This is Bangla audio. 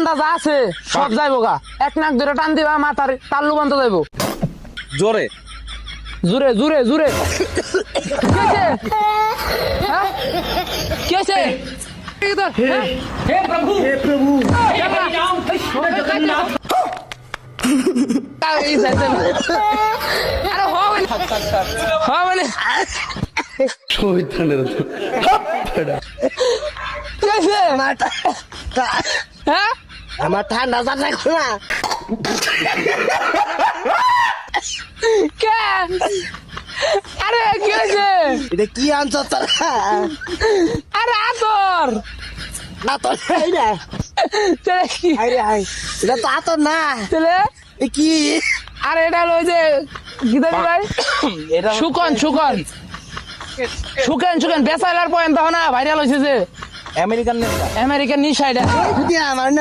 ঠান্ডা যা আছে সব যাইবো গা। এক নাক ধরে টান দিবা মাথার তাল্লু বন্ধ যাইবো। জোরে জুরে জুরে জুরে কেছে हे प्रभु हे हरिनाम कृष्ण जगन्नाथ আরে মানে কেছে হ্যাঁ আমার ঠান্ডা জানা না কে আরে কি হয়েছে এটা কি আনছ তোরা আরে আতর না তো নাই না তাহলে কি আরে আই এটা তো আতর না তাহলে এ কি আরে এটা হলো ওই যে গিদারি ভাই শুকন শুকন শুকেন শুকেন বেসাইলার পয়েন্ট দাও না ভাইরাল হয়েছে যে আমেরিকান নেতা আমেরিকান নিশা এটা আমার না